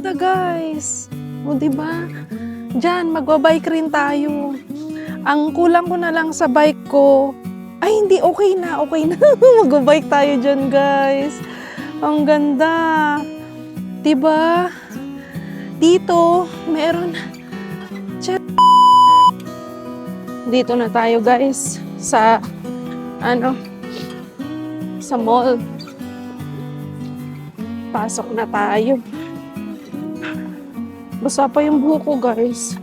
ganda guys. O diba? Diyan, magbabike rin tayo. Ang kulang ko na lang sa bike ko. Ay, hindi. Okay na. Okay na. Magbabike tayo dyan guys. Ang ganda. Diba? Dito, meron. Dito na tayo guys. Sa, sa mall. Pasok na tayo. Basa pa yung buhok ko, guys.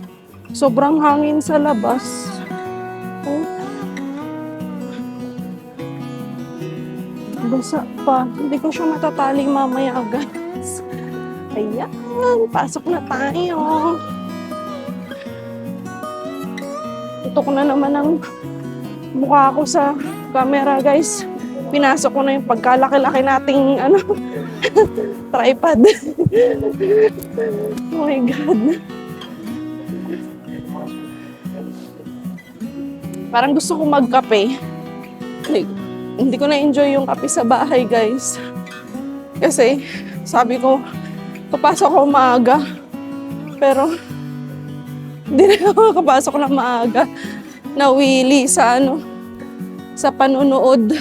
Sobrang hangin sa labas. Oh. Basa pa. Hindi ko siya matatali mamaya, guys. Ayan. Pasok na tayo. Ito ko na naman ang mukha ko sa camera, guys. Pinasok ko na yung pagkalaki-laki nating tripod. Oh my God. Parang gusto ko magkape. Like, hindi ko na-enjoy yung kape sa bahay, guys. Kasi, sabi ko, papasok ako maaga. Pero, hindi na ako kapasok na maaga. Nawili sa sa panunood.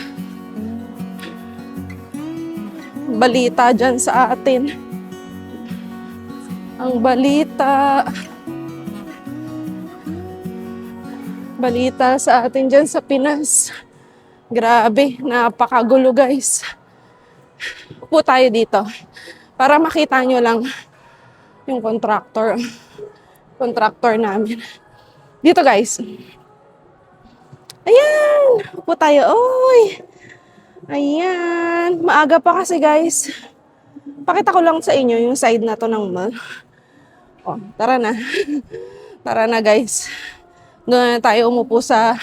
Balita dyan sa atin. Ang balita sa atin dyan sa Pinas. Grabe, napakagulo guys. Upo tayo dito para makita nyo lang yung contractor namin. Dito guys. Ayan, upo tayo. Oy. Ayan. Maaga pa kasi guys. Pakita ko lang sa inyo yung side na to ng mall. Oh, tara na. Tara na guys. Doon na tayo umupo sa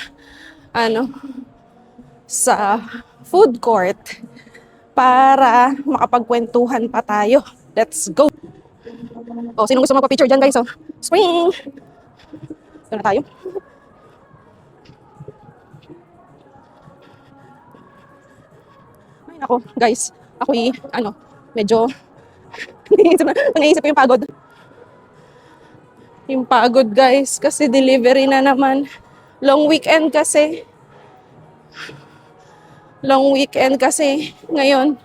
sa food court para makapagkwentuhan pa tayo. Let's go. Oh, sino gusto magpa-picture dyan guys? Oh, spring. Doon na tayo. Ako, guys, ako'y, medyo, naisip ko yung pagod. Yung pagod, guys, kasi delivery na naman. Long weekend kasi. Ngayon.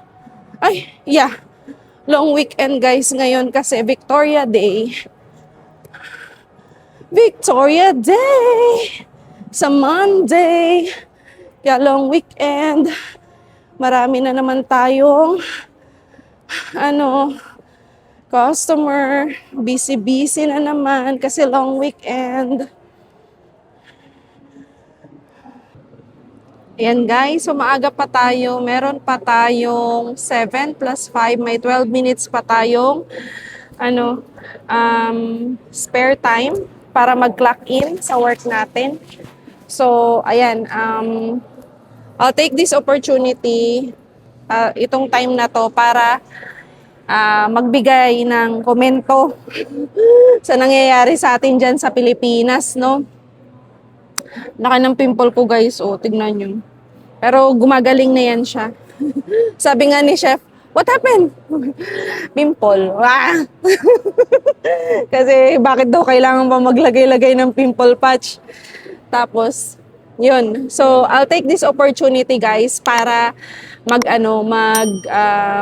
Ay, yeah. Long weekend, guys, ngayon kasi Victoria Day. Victoria Day! Sa Monday. Kaya long weekend. Marami na naman tayong customer, busy na naman kasi long weekend. Ayan guys, so maaga pa tayo. Meron pa tayong 7 plus 5, may 12 minutes pa tayong spare time para mag-clock in sa work natin. So, ayan, I'll take this opportunity, itong time na to para magbigay ng komento sa nangyayari sa atin dyan sa Pilipinas, no? Laki ng pimple ko guys, tignan nyo. Pero gumagaling na yan siya. Sabi nga ni chef, what happened? Pimple. Kasi bakit daw kailangan pa maglagay-lagay ng pimple patch? Tapos, yun. So, I'll take this opportunity guys para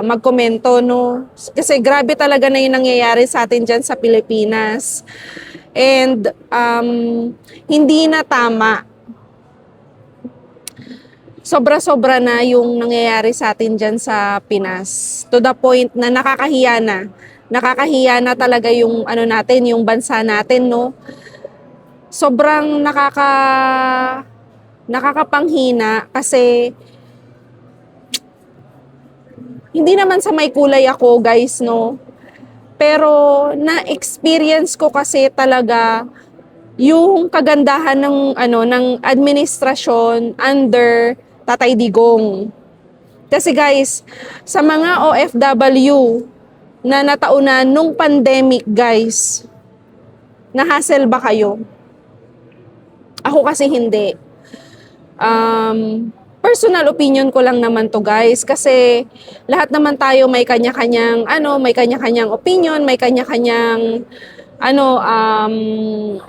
magkomento, no? Kasi grabe talaga na yung nangyayari sa atin dyan sa Pilipinas. And hindi na tama. Sobra-sobra na yung nangyayari sa atin dyan sa Pinas. To the point na nakakahiya na. Nakakahiya na talaga yung natin, yung bansa natin, no? Sobrang nakakapanghina kasi hindi naman sa may kulay ako guys, no? Pero na-experience ko kasi talaga yung kagandahan ng administrasyon under Tatay Digong. Kasi guys, sa mga OFW na nataunan nung pandemic guys, na-hassle ba kayo? Ako kasi hindi. personal opinion ko lang naman to guys, kasi lahat naman tayo may kanya-kanyang may kanya-kanyang opinion, may kanya-kanyang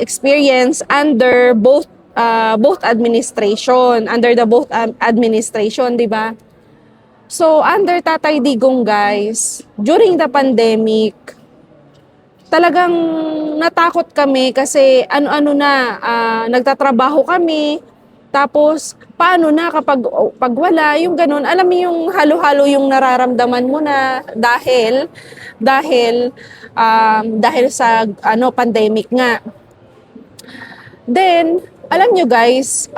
experience under both administration, under the both administration, 'di ba? So under Tatay Digong guys, during the pandemic, talagang natakot kami kasi ano-ano na, nagtatrabaho kami. Tapos, paano na kapag pag wala, yung ganun. Alam mo yung halo-halo yung nararamdaman mo na dahil sa pandemic nga. Then, alam nyo guys,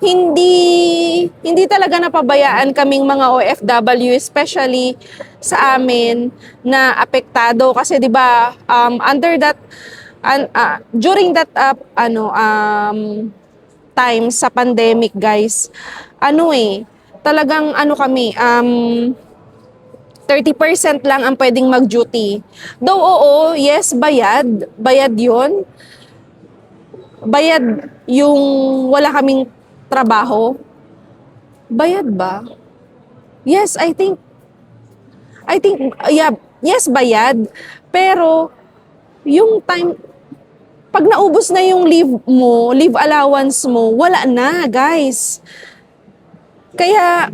hindi hindi talaga napabayaan kaming mga OFW, especially sa amin na apektado kasi 'di ba, under that during that time sa pandemic guys, talagang kami, 30% lang ang pwedeng mag-duty. Though oo, yes, bayad 'yon. Bayad yung wala kaming trabaho. Bayad ba? Yes, yeah, yes, bayad. Pero yung time, pag naubos na yung leave allowance mo, wala na, guys. Kaya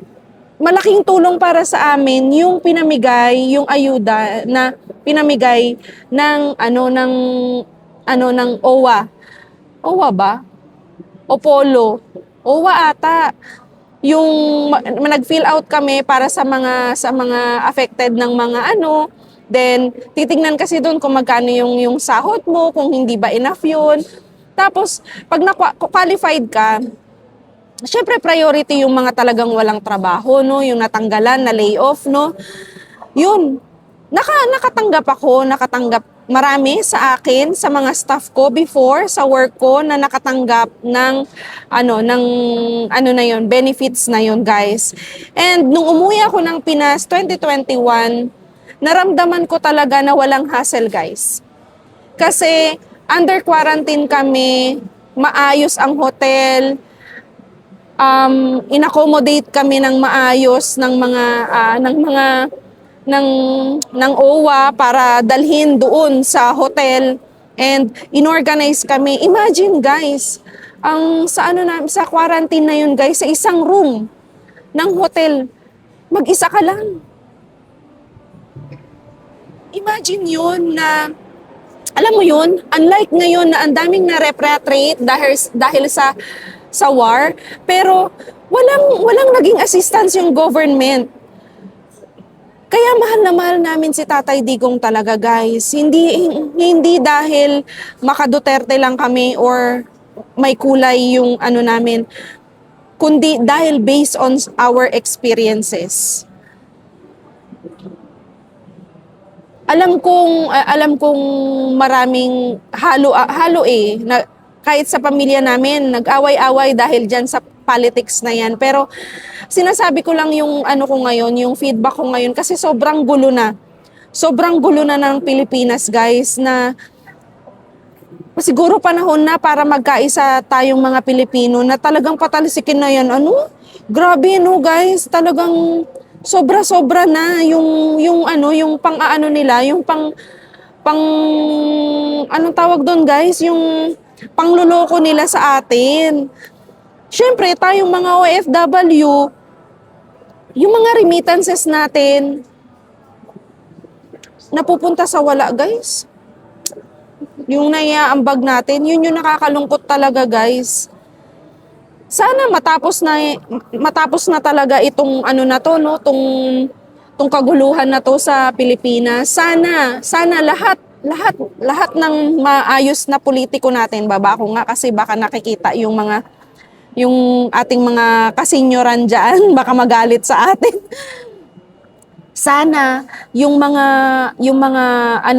malaking tulong para sa amin yung pinamigay, yung ayuda na pinamigay ng OWA. OWA ba? O Polo? OWA ata. Yung nag-fill out kami para sa mga affected ng mga then titingnan kasi doon kung magkano yung sahod mo, kung hindi ba enough yun. Tapos pag na-qualified ka, syempre priority yung mga talagang walang trabaho, no, yung natanggalan, na layoff, no. Yun. Nakatanggap marami sa akin, sa mga staff ko before sa work ko na nakatanggap ng benefits na yun, guys. And nung umuwi ako ng Pinas 2021, naramdaman ko talaga na walang hassle, guys. Kasi under quarantine kami, maayos ang hotel, inaccommodate kami ng maayos ng OWA para dalhin doon sa hotel, and inorganize kami. Imagine guys, sa quarantine na yun guys, sa isang room ng hotel, mag-isa ka lang. Imagine yun na, alam mo yun, unlike ngayon na ang daming na-repatriate dahil sa war, pero walang naging assistance yung government. Kaya mahal na mahal namin si Tatay Digong talaga, guys. Hindi dahil maka-Duterte lang kami or may kulay yung namin, kundi dahil based on our experiences. Alam kong maraming halo na kahit sa pamilya namin nag-away-away dahil diyan sa politics na yan. Pero sinasabi ko lang yung ko ngayon, yung feedback ko ngayon, kasi sobrang gulo na. Sobrang gulo na ng Pilipinas, guys, na siguro panahon na para magkaisa tayong mga Pilipino na talagang patalsikin na yan. Grabe guys, talagang sobra-sobra na yung pang-aano nila, yung anong tawag doon, guys, yung pangluloko nila sa atin. Siyempre, tayong mga OFW, yung mga remittances natin, napupunta sa wala, guys. Yung naiaambag natin, yun yung nakakalungkot talaga, guys. Sana matapos na talaga itong tong kaguluhan na to sa Pilipinas. Sana lahat ng maayos na politiko natin, babako nga, kasi baka nakikita yung ating mga kasenyoran dyan, baka magalit sa atin. Sana yung mga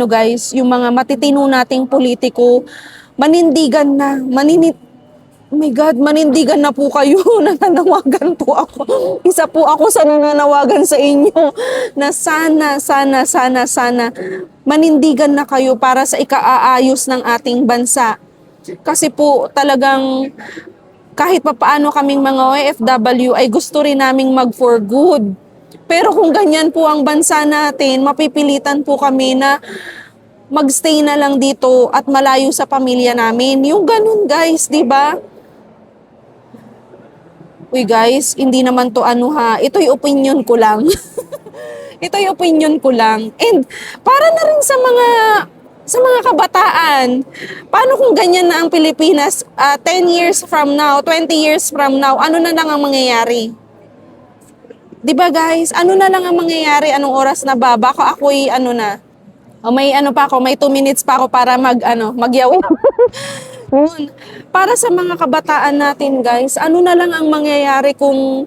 guys, yung mga matitino nating politiko, manindigan na, oh my God, manindigan na po kayo. Nananawagan po ako. Isa po ako sa nananawagan sa inyo na sana manindigan na kayo para sa ikaaayos ng ating bansa. Kasi po talagang kahit papaano kaming mga OFW ay gusto rin naming mag for good. Pero kung ganyan po ang bansa natin, mapipilitan po kami na magstay na lang dito at malayo sa pamilya namin. Yung ganun guys, di ba? Uy guys, hindi naman to ano ha, ito'y opinion ko lang. Ito'y opinion ko lang. And para na rin sa mga kabataan. Paano kung ganyan na ang Pilipinas 10 years from now, 20 years from now, ano na lang ang mangyayari? 'Di ba guys? Ano na lang ang mangyayari? Anong oras na ba? Baka ako'y ano na. O may ano pa ako, may 2 minutes pa ako para magyaw. Yun. Para sa mga kabataan natin guys, ano na lang ang mangyayari kung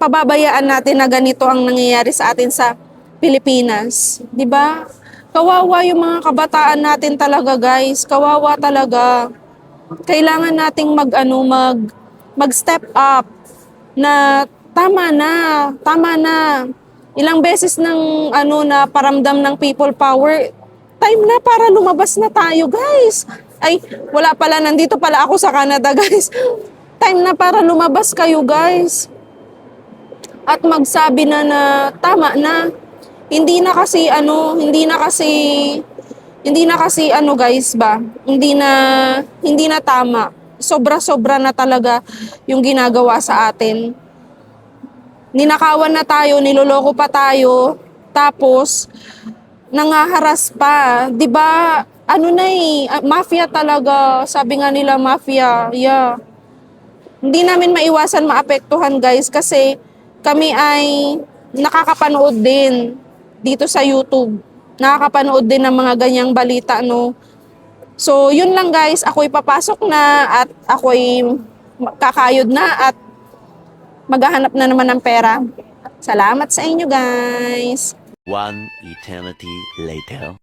pababayaan natin na ganito ang nangyayari sa atin sa Pilipinas, 'di ba? Kawawa yung mga kabataan natin talaga, guys. Kawawa talaga. Kailangan nating mag-step up na tama na, tama na. Ilang beses ng na paramdam ng people power, time na para lumabas na tayo, guys. Ay, wala pala, nandito pala ako sa Canada, guys. Time na para lumabas kayo, guys. At magsabi na tama na. Hindi na kasi guys ba, hindi na tama. Sobra-sobra na talaga yung ginagawa sa atin. Ninakawan na tayo, niloloko pa tayo, tapos nangaharas pa. 'Di ba? Mafia talaga. Sabi nga nila mafia. Yeah. Hindi namin maiwasan maapektuhan guys kasi kami ay nakakapanood din dito sa YouTube. Nakakapanood din ng mga ganyang balita, no? So, yun lang guys. Ako'y papasok na at ako'y kakayod na at maghahanap na naman ng pera. Salamat sa inyo guys. One eternity later.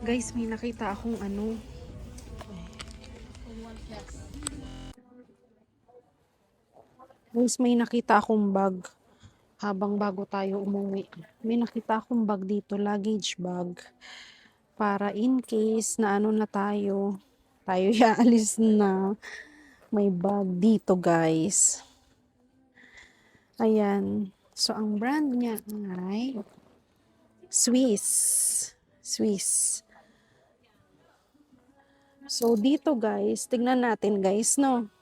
Guys, may nakita akong Guys, may nakita akong bag habang bago tayo umuwi. May nakita akong bag dito, luggage bag. Para in case na na tayo yaalis na. May bag dito, guys. Ayan. So, ang brand niya ay Swiss. So, dito guys, tignan natin guys, no?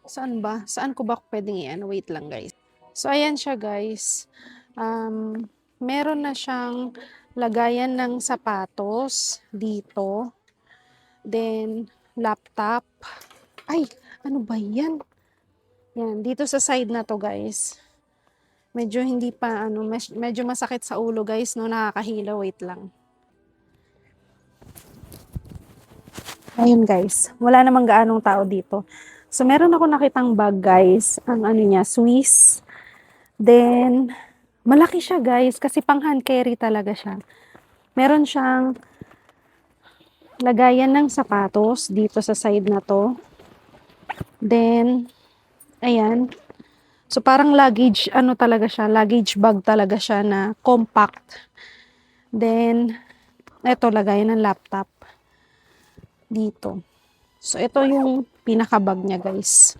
Saan ba? Saan ko ba pwedeng i-ano? Wait lang guys. So, ayan siya guys. Meron na siyang lagayan ng sapatos dito. Then, laptop. Ay, ano ba yan? Yan, dito sa side na to guys. Medyo hindi pa, medyo masakit sa ulo guys, no? Nakakahila, wait lang. Ayun guys, wala namang gaanong tao dito. So, meron ako nakitang bag guys. Ang niya, Swiss. Then, malaki siya guys kasi pang hand carry talaga siya. Meron siyang lagayan ng sapatos dito sa side na to. Then, ayan. So, parang luggage, talaga siya, luggage bag talaga siya na compact. Then, eto, lagayan ng laptop dito. So, ito yung pinaka-bag niya, guys.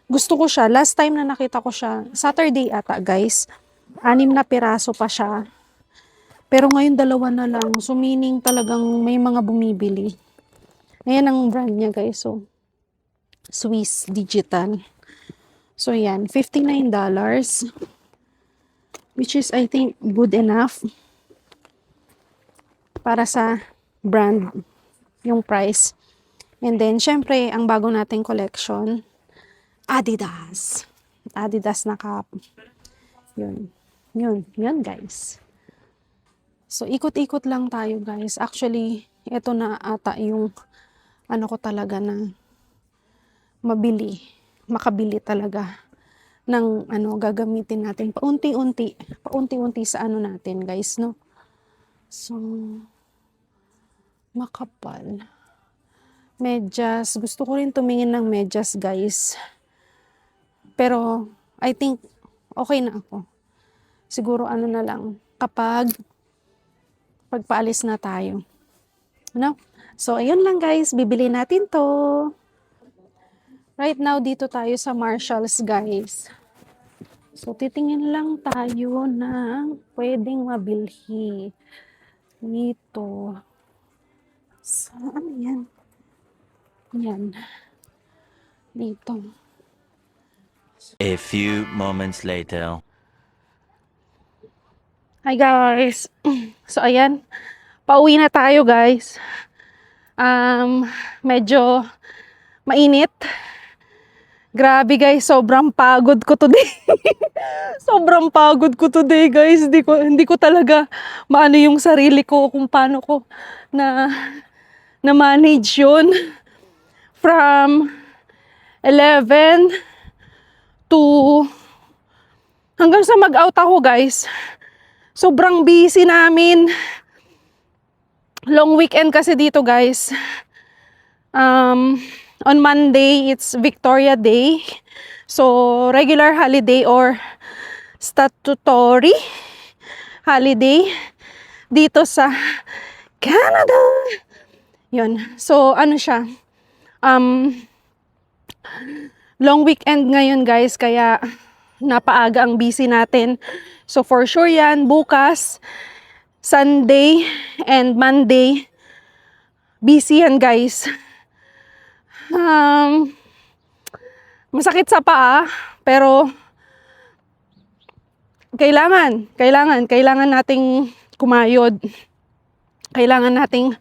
Gusto ko siya. Last time na nakita ko siya, Saturday ata, guys. 6 na piraso pa siya. Pero ngayon, 2 na lang. So, meaning talagang may mga bumibili. Ayan ang brand niya, guys. So, Swiss Digital. So, yan. $59. Which is, I think, good enough para sa brand yung price. And then, syempre, ang bago nating collection, Adidas. Adidas na cap. Yun guys. So, ikot-ikot lang tayo guys. Actually, ito na ata yung ko talaga na makabili talaga ng gagamitin natin paunti-unti sa natin guys, no? So, makapal. Medyas. Gusto ko rin tumingin ng medyas, guys. Pero, I think okay na ako. Siguro ano na lang, kapag pagpaalis na tayo. No? So, ayun lang guys, bibili natin to. Right now, dito tayo sa Marshalls, guys. So, titingin lang tayo ng pwedeng mabilhi. Dito. Saan yan? Yan. Dito. A few moments later. Hi guys. So, ayan. Pauwi na tayo, guys. Medyo mainit. Grabe guys, sobrang pagod ko today. Sobrang pagod ko today, guys. Hindi ko talaga maano yung sarili ko kung paano ko na manage yun. From 11 to hanggang sa mag-out ako, guys. Sobrang busy namin. Long weekend kasi dito, guys. On Monday, it's Victoria Day. So, regular holiday or statutory holiday dito sa Canada. Yun. So, ano siya? Long weekend ngayon, guys. Kaya, napaaga ang busy natin. So, for sure yan, bukas, Sunday and Monday, busy yan, guys. Masakit sa paa, pero kailangan nating kumayod. Kailangan nating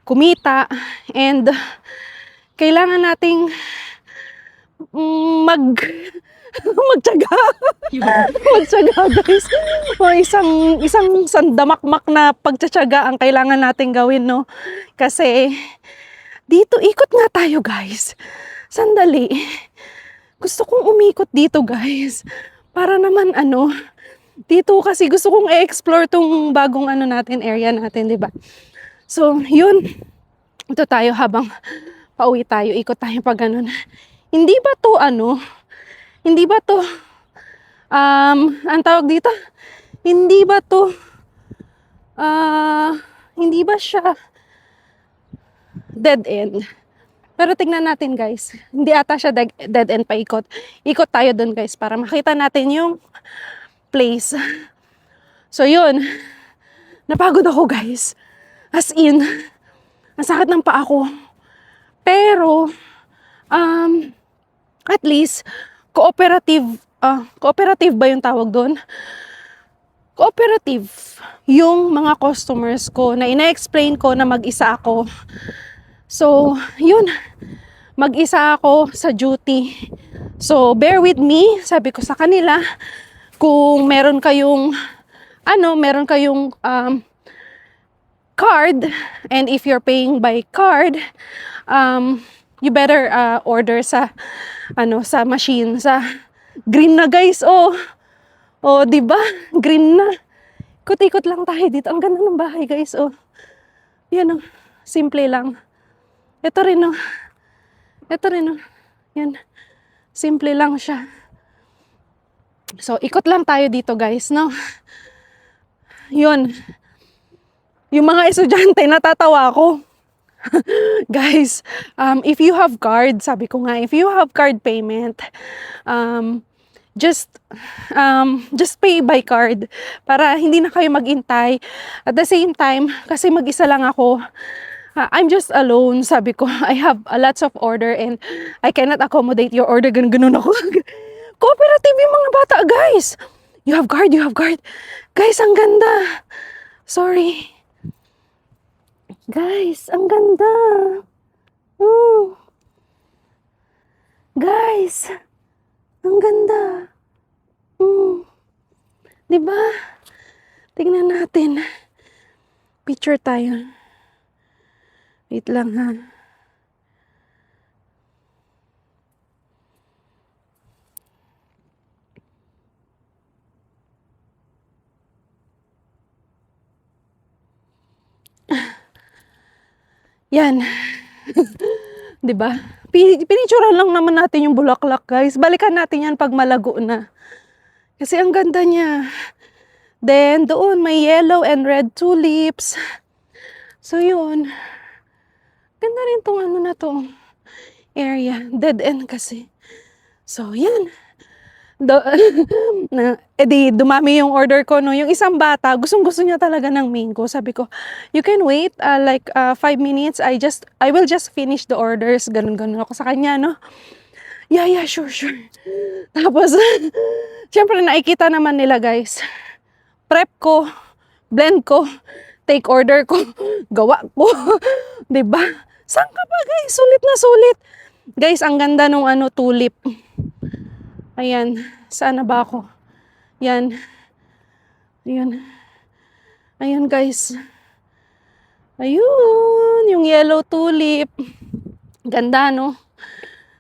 kumita and kailangan nating magtiyaga. Magtiyaga, guys. O, isang sandamakmak na pagtiyaga ang kailangan nating gawin, no? Kasi dito, ikot nga tayo, guys. Sandali. Gusto kong umikot dito, guys. Para naman, dito kasi gusto kong i-explore tong bagong natin, area natin, di ba? So, yun. Ito tayo habang pauwi tayo. Ikot tayo pag ganun. Hindi ba to, ang tawag dito? Hindi ba to, hindi ba siya dead end? Pero tignan natin, guys. Hindi ata siya dead end paikot. Ikot tayo dun, guys, para makita natin yung place. So, yun. Napagod ako, guys. As in, ang sakit ng paa ko. Pero, at least, cooperative ba yung tawag doon? Cooperative yung mga customers ko na ina-explain ko na mag-isa ako. So, yun. Mag-isa ako sa duty. So, bear with me. Sabi ko sa kanila, kung meron kayong card, and if you're paying by card, you better order sa machine, sa green na, guys. Oh, di ba? Green na. Ikot-ikot lang tayo dito. Ang ganda ng bahay, guys. Oh. Yan, oh. Simple lang. Ito rin, oh. Yan. Simple lang siya. So, ikot lang tayo dito, guys, no? Yun. Yung mga estudyante, natatawa ko. Guys, if you have card, sabi ko nga, if you have card payment, just pay by card para hindi na kayo maghintay. At the same time, kasi mag-isa lang ako, I'm just alone. Sabi ko, I have lots of order and I cannot accommodate your order. Ganun ako. Cooperative yung mga bata, guys. You have card. Guys, ang ganda. Sorry. Guys, ang ganda. Guys, ang ganda. Diba? Tingnan natin. Picture tayo. Wait lang, ha. Yan. 'Di ba? Pinicturean lang naman natin yung bulaklak, guys. Balikan natin yan pag malago na. Kasi ang ganda niya. Then, doon may yellow and red tulips. So, yun. Ganda rin tong ano na to. Area. Dead end kasi. So, yan. Edi dumami yung order ko, no. Yung isang bata, gustong-gusto niya talaga ng mango. Sabi ko, you can wait like 5 minutes. I will just finish the orders. Ganun-ganun ako sa kanya, no. Yeah, sure. Tapos, syempre nakikita naman nila, guys. Prep ko, blend ko, take order ko, gawa ko. 'Di ba? Saan ka ba, guys? Sulit na sulit. Guys, ang ganda nung tulip. Ayan, saan na ba ako? Yan. Ayan, guys. Ayun, yung yellow tulip. Ganda, no?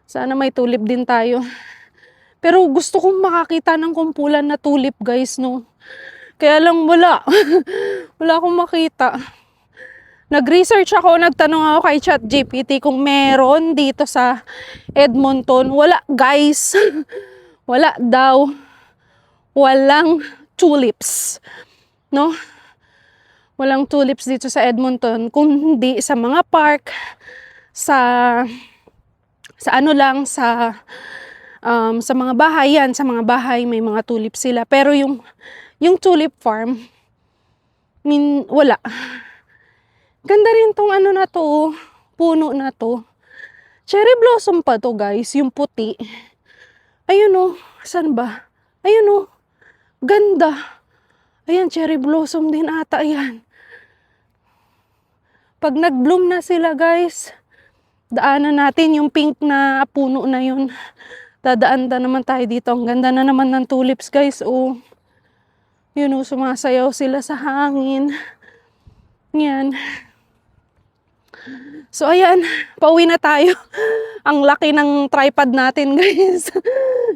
Sana may tulip din tayo. Pero gusto kong makakita ng kumpulan na tulip, guys, no? Kaya lang wala. Wala akong makita. Nag-research ako, nagtanong ako kay ChatGPT kung meron dito sa Edmonton. Wala, guys. Wala daw. Walang tulips. No? Walang tulips dito sa Edmonton. Kundi sa mga park, sa mga bahay yan. Sa mga bahay may mga tulips sila. Pero yung tulip farm, wala. Ganda rin tong na to, puno na to. Cherry blossom pa to, guys, yung puti. Ayun, oh, saan ba? Ayun, oh, ganda. Ayan, cherry blossom din ata yan. Pag nag-bloom na sila, guys, daanan natin yung pink na puno na yun. Dadaan naman tayo dito. Ang ganda na naman ng tulips, guys, oh. Yun, oh, sumasayaw sila sa hangin. Yan. So, ayan, pauwi na tayo. Ang laki ng tripod natin, guys.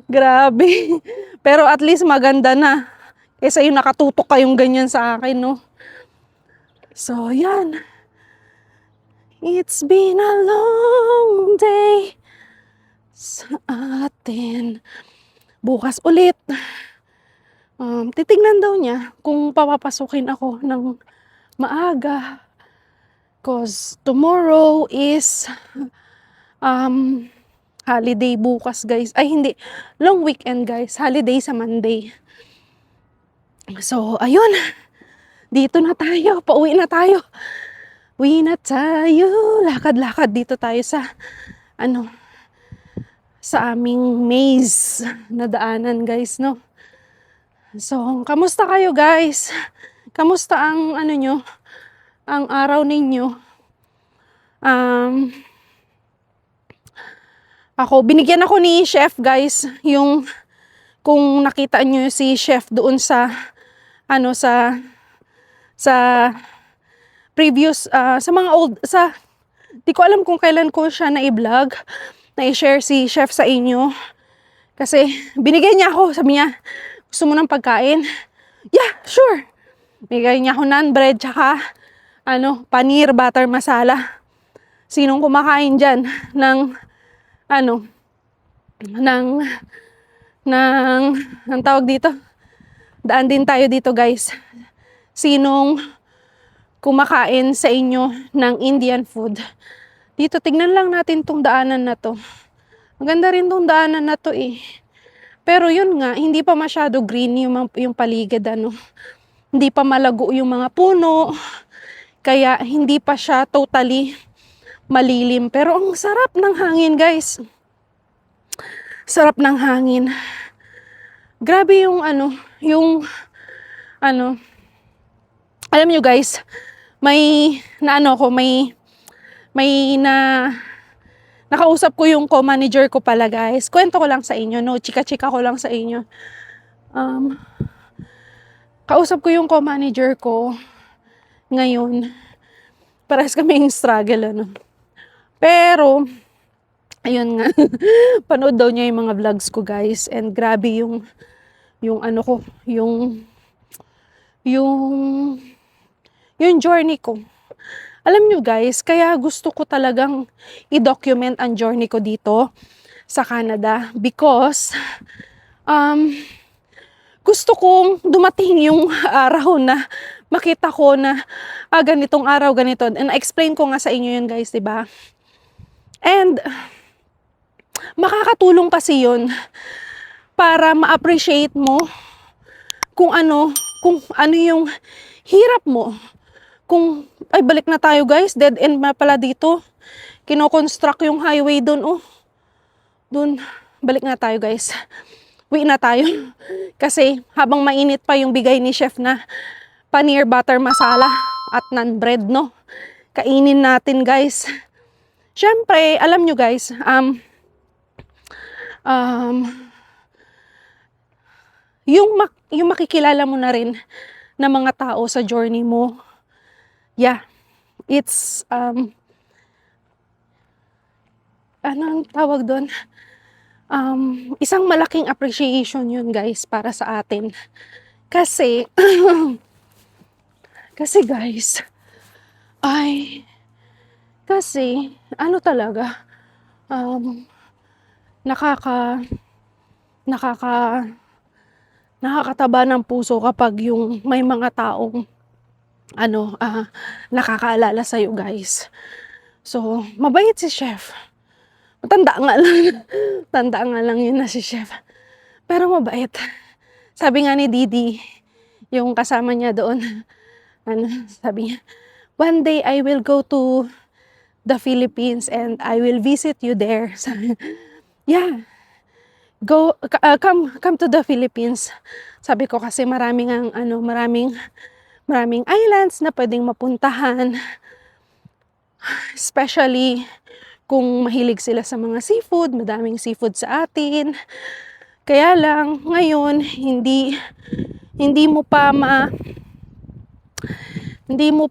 Grabe. Pero at least maganda na. Kaysa yung nakatutok kayong ganyan sa akin, no? So, ayan. It's been a long day sa atin. Bukas ulit. Titignan daw niya kung papapasukin ako ng maaga. Cause tomorrow is holiday bukas, guys. Ay, hindi. Long weekend, guys. Holiday sa Monday. So, ayun. Dito na tayo. Pauwi na tayo. Uwi na tayo. Lakad-lakad dito tayo sa sa aming maze na daanan, guys, no? So, kamusta kayo, guys? Kamusta ang nyo? Ang araw ninyo? Binigyan ako ni chef, guys, yung kung nakita nyo si chef doon sa sa previous sa mga old di ko alam kung kailan ko siya na i-vlog, na i-share si chef sa inyo. Kasi binigyan niya ako, sabi niya, gusto mo ng pagkain? Yeah, sure. Bigay niya ako naan bread tsaka paneer butter masala. Sinong kumakain dyan ng ang tawag dito? Daan din tayo dito, guys. Sinong kumakain sa inyo ng Indian food? Dito, tignan lang natin tong daanan na to. Maganda rin tong daanan na to, eh. Pero yun nga, hindi pa masyado green yung paligid, Hindi pa malago yung mga puno. Kaya hindi pa siya totally malilim. Pero ang sarap ng hangin, guys. Sarap ng hangin. Grabe yung alam nyo, guys, nakausap ko yung co-manager ko pala, guys. Kwento ko lang sa inyo, no? Chika-chika ko lang sa inyo. Kausap ko yung co-manager ko ngayon. Parehas kaming struggle, Pero, ayun nga, panood daw niya yung mga vlogs ko, guys. And grabe yung journey ko. Alam nyo guys, kaya gusto ko talagang i-document ang journey ko dito sa Canada because gusto kong dumating yung araw na makita ko na ganitong araw, ganito. And explain ko nga sa inyo yun guys, diba? And makakatulong kasi yun para ma-appreciate mo kung ano yung hirap mo. Kung, ay balik na tayo guys, dead end na pala dito. Kino-construct yung highway dun, oh. Dun, balik na tayo guys. Uwi na tayo. Kasi habang mainit pa yung bigay ni chef na paneer butter masala at naan bread, no? Kainin natin guys. Syempre, alam nyo guys, yung makikilala mo na rin na mga tao sa journey mo. Yeah, it's anong tawag doon? Isang malaking appreciation yun guys para sa atin. Kasi kasi guys, kasi ano talaga, nakakataba ng puso kapag yung may mga taong nakakaalala sa'yo guys. So, mabait si chef. Tanda nga lang. Tanda nga lang yun na si chef. Pero mabait. Sabi nga ni Didi, yung kasama niya doon, sabi niya, one day I will go to the Philippines and I will visit you there. Sabi, yeah. Come to the Philippines. Sabi ko kasi maraming islands na pwedeng mapuntahan. Especially kung mahilig sila sa mga seafood, madaming seafood sa atin. Kaya lang ngayon hindi mo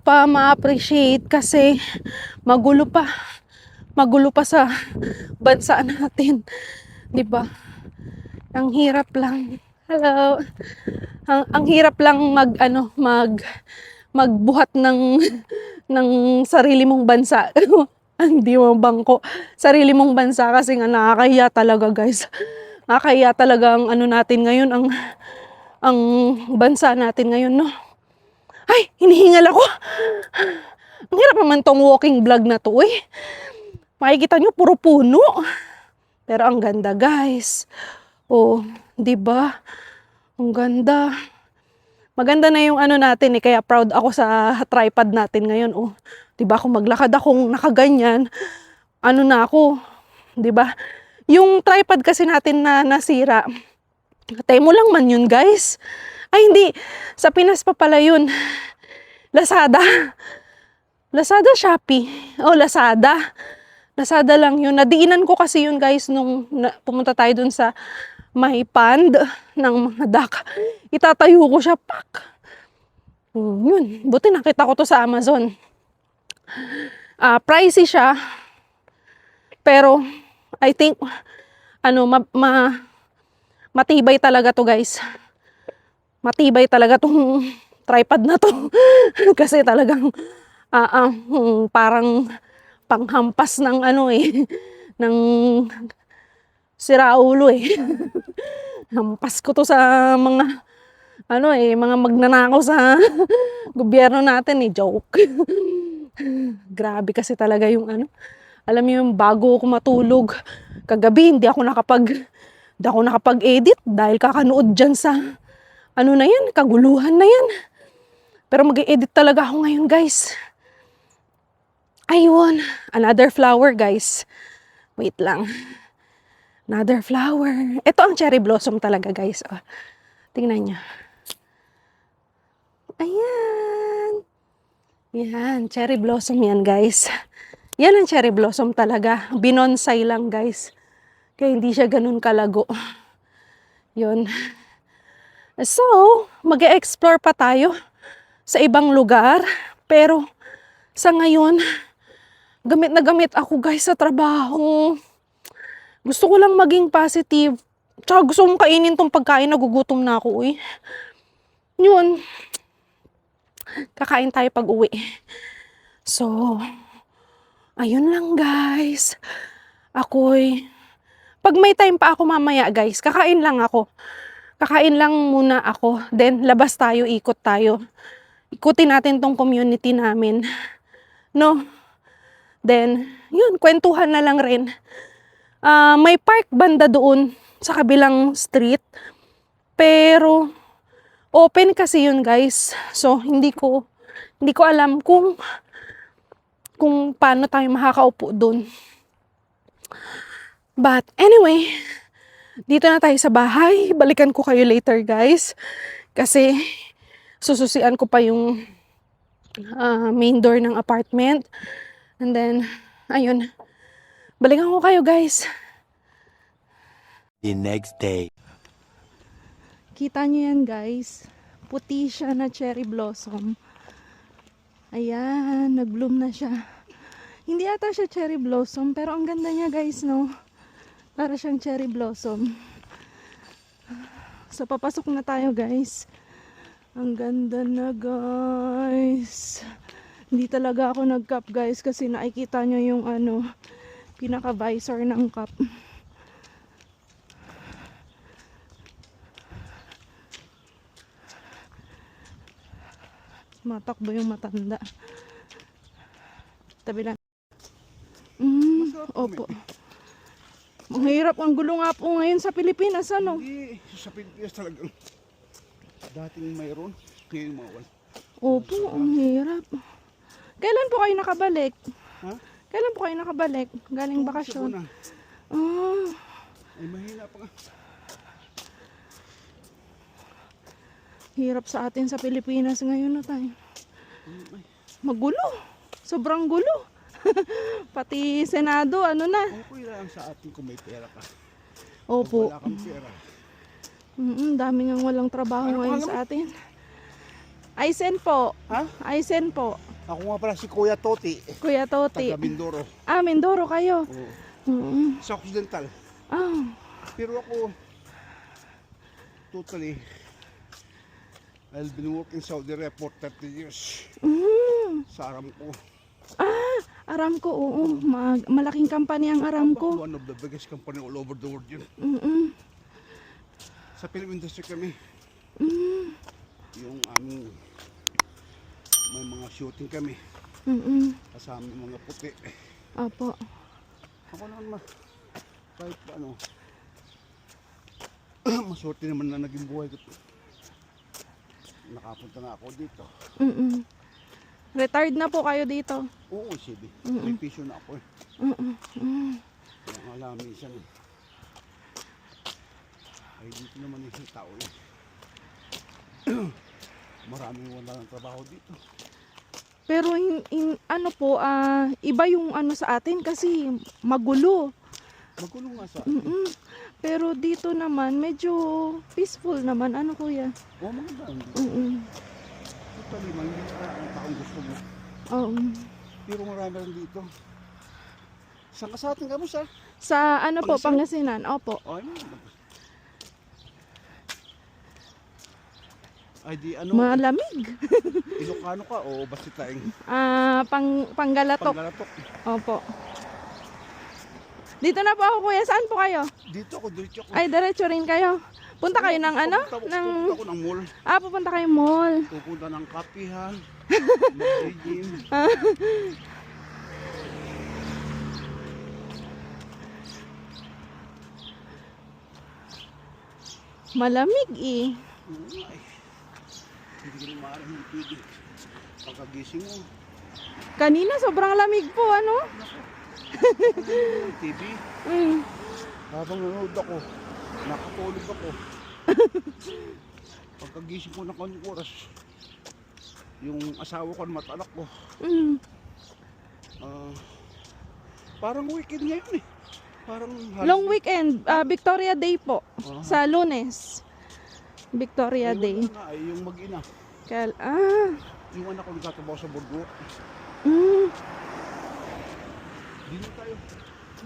pa ma-appreciate kasi magulo pa sa bansa natin, 'di ba? Ang hirap lang. Hello. Ang hirap lang magbuhat ng sarili mong bansa. Hindi mo bangko. Sarili mong bansa kasi nga nakakahiya talaga guys. Nakakahiya talaga ang natin ngayon, ang bansa natin ngayon, no? Ay, hinihingal ako. Ang hirap naman tong walking vlog na to, eh. Makikita nyo, puro puno. Pero ang ganda guys. Oh, di ba? Ang ganda. Maganda na yung natin, eh. Kaya proud ako sa tripod natin ngayon, oh. Diba, kung maglakad akong nakaganyan, na ako, diba? Yung tripod kasi natin na nasira, temo lang man yun, guys. Ay, hindi. Sa Pinas pa pala yun. Lazada. Lazada, Shopee. Oh, Lazada. Lazada lang yun. Nadiinan ko kasi yun, guys, nung pumunta tayo dun sa may pond ng mga duck. Itatayo ko siya, pak. Yun. Buti nakita ko to sa Amazon. Pricey siya, pero I think matibay talaga to guys. Matibay talaga tong tripod na to. Kasi talagang parang panghampas ng ng siraulo eh. Hampas ko to sa mga mga magnanakaw sa gobyerno natin eh. Joke. Grabe kasi talaga yung alam mo yung bago ako matulog kagabi hindi ako nakapag-edit dahil kakanood dyan sa na yan, kaguluhan na yan. Pero mag-e-edit talaga ako ngayon guys. Ayun, another flower guys. Wait lang. Another flower. Ito ang cherry blossom talaga guys. Oh, tingnan nyo. Ayan. Yan, cherry blossom yan guys. Yan ang cherry blossom talaga. Binonsai lang guys. Kaya hindi siya ganun kalago. Yun. So, mag-e-explore pa tayo sa ibang lugar. Pero, sa ngayon, gamit na gamit ako guys sa trabaho. Gusto ko lang maging positive. Tsaka gusto kong kainin tong pagkain. Nagugutom na ako eh. Yun. Kakain tayo pag uwi. So, ayun lang guys. Pag may time pa ako mamaya guys, kakain lang ako. Kakain lang muna ako. Then, labas tayo, ikot tayo. Ikutin natin tong community namin. No? Then, yun, kwentuhan na lang rin. May park banda doon sa kabilang street. Pero, open kasi yun guys. So, hindi ko alam kung paano tayo makakaupo doon. But anyway, dito na tayo sa bahay. Balikan ko kayo later guys. Kasi sususian ko pa yung main door ng apartment. And then, ayun. Balikan ko kayo guys. The next day. Kita nyo yan guys. Puti siya na cherry blossom. Ayan, nag-bloom na siya. Hindi ata siya cherry blossom, pero ang ganda niya guys, no? Para siyang cherry blossom. So, papasok na tayo guys. Ang ganda na guys. Hindi talaga ako nag-cup guys kasi nakikita nyo yung pinaka-visor ng cup. Matakbo yung matanda. Tabi lang. Opo. Mahirap ang gulo nga po ngayon sa Pilipinas, ano? Hindi, sa Pilipinas talagang dating mayroon, ngayon mawal. Opo, ang hirap. Kailan po kayo nakabalik? Ha? Kailan po kayo nakabalik? Galing bakasyon? Sa una, Ah, ay mahina pa nga. hirap sa atin sa Pilipinas ngayon na tayo. Magulo. Sobrang gulo. Pati Senado, ano na? Okay lang sa atin kung may pera ka. Opo. Kung wala kang pera. Dami ngang walang trabaho Ano ngayon pangalan sa atin. Aisen po. Ha? Aisen po. Ako nga pala si Kuya Toti, Kuya Toti. taga Mindoro. Mindoro kayo. Oo. Sa Occidental. Ah, Pero ako, totally, I've been working Saudi Arabia for 30 years. Sa Aramco. Aramco, oo. Malaking company ang Aramco. One of the biggest company all over the world yun. Sa film industry kami. Yung aming may mga shooting kami. Kasama yung mga puti. Opo. Ako naman kahit paano. Maswerte naman na naging buhay ko. Nakapunta na ako dito. Retired na po kayo dito. Oo, sige. May piso na ako eh. Ang alamin siya eh. Ay dito naman yung tao eh. Maraming wala ng trabaho dito. Pero iba yung sa atin kasi magulo. Magulo nga sa Pero dito naman medyo peaceful naman, ano kuya? Oo, mga daan dito. Totally, hindi ka ang taong gusto mo. Oo. Pero marami rin dito. Saan ka sa atin ka mo sa? Sa po, Pangasinan? Pangasinan. Opo. Ay, ay di ano, Malamig. Ilocano ka o Basitaing? Panggalatok. Panggalatok. Opo. Dito na po ako kuya. Saan po kayo? Dito ako, diretso ako. Ay, diretso rin kayo. Punta kayo ng Pupunta ako ng mall. pupunta kayo mall. Pupunta ng kapihan. Mag-gym. Malamig eh. Ay, hindi ko na maaaring yung pwede. Pagkagising mo, Kanina sobrang lamig po, ano? yung TV. Habang nanonood ako, nakatulog ako. Pagkagising ko ng kanyang oras, yung asawa ko at anak ko, parang weekend ngayon eh. Parang Long weekend, Victoria Day po. Sa Lunes. Victoria yung Day. ano na, ay yung mag-ina. Yung anak ko nagtatrabaho sa Borgo. Dito tayo.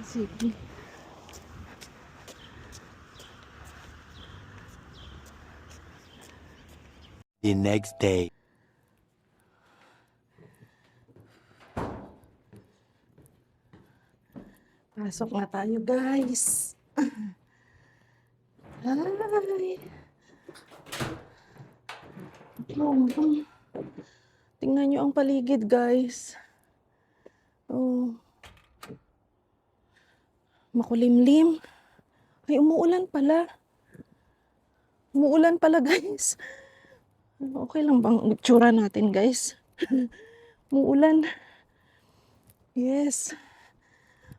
Sige. The next day. Pasok na tayo, guys. Ay. Oh, tingnan nyo ang paligid, guys. Oh. Makulimlim. Ay, umuulan pala. Umuulan pala, guys. Okay lang bang itsura natin, guys? Umuulan. Yes.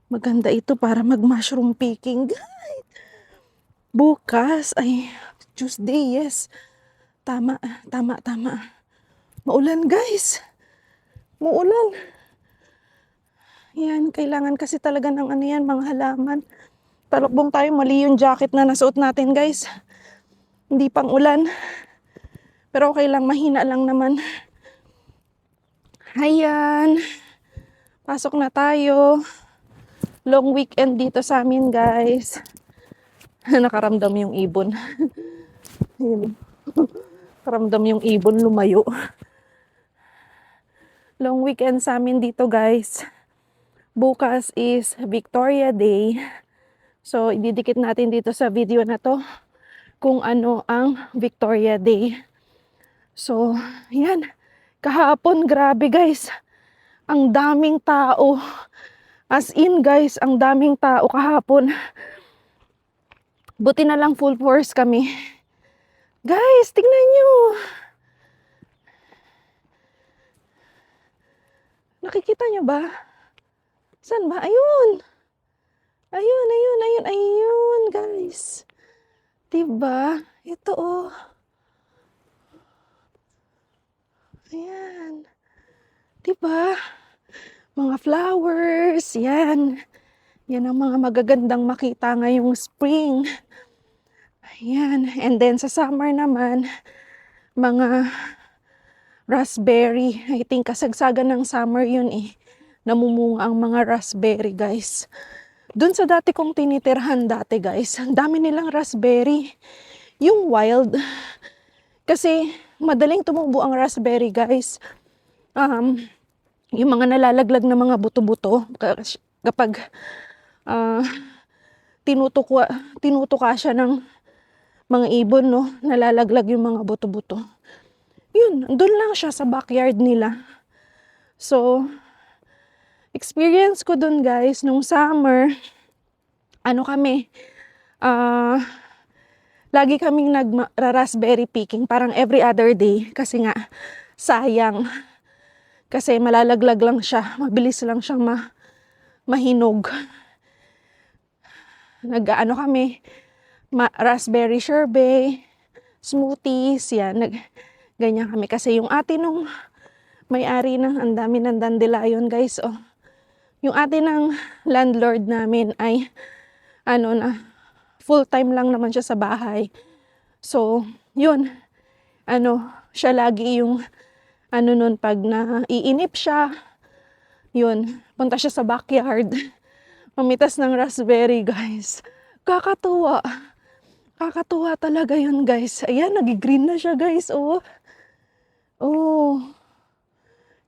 Maganda ito para mag-mushroom picking, guys. Bukas ay Tuesday, yes. Tama. Maulan, guys. Muulan. Yan, kailangan kasi talaga ng ano yan, mga halaman. Talokbong tayo, mali yung jacket na nasuot natin, guys. Hindi pang ulan. Pero okay lang, mahina lang naman. Ayan. Pasok na tayo. Long weekend dito sa amin, guys. Nakaramdam yung ibon. Ayun. Nakaramdam yung ibon lumayo. Long weekend sa amin dito, guys. Bukas is Victoria Day. So, ididikit natin dito sa video na to kung ano ang Victoria Day. So, yan. Kahapon, grabe, guys. Ang daming tao. As in, guys, ang daming tao kahapon. Buti na lang full force kami. Guys, tingnan nyo. Nakikita nyo ba? Saan ba? Ayun. Ayun, guys. Diba? Ito, oh. Ayan. Diba? Mga flowers. Yan. Yan ang mga magagandang makita ngayong spring. Ayan. And then sa summer naman, mga raspberry. I think kasagsagan ng summer yun eh. Namumunga ang mga raspberry, guys. Doon sa dati kong tinitirhan dati, guys, ang dami nilang raspberry. Yung wild. Kasi madaling tumubo ang raspberry, guys. Yung mga nalalaglag na mga buto-buto kapag tinutuka siya ng mga ibon, no? Nalalaglag yung mga buto-buto. Yun, doon lang siya sa backyard nila. So, experience ko doon, guys, nung summer, lagi kaming nag-raspberry picking, parang every other day, kasi nga, sayang. Kasi malalaglag lang siya, mabilis lang siyang mahinog. Kami, raspberry sherbet, smoothies, yan, ganyan kami. Kasi yung ate nung may-ari ng, ang dami ng dandelion, guys, oh. Yung ate ng landlord namin ay, full-time lang naman siya sa bahay. So, yun, siya lagi yung, nun, pag naiinip siya, yun, punta siya sa backyard, mamitas ng raspberry, guys. Kakatuwa. Kakatuwa talaga yun, guys. Ayan, nag-green na siya, guys, oh. Oh.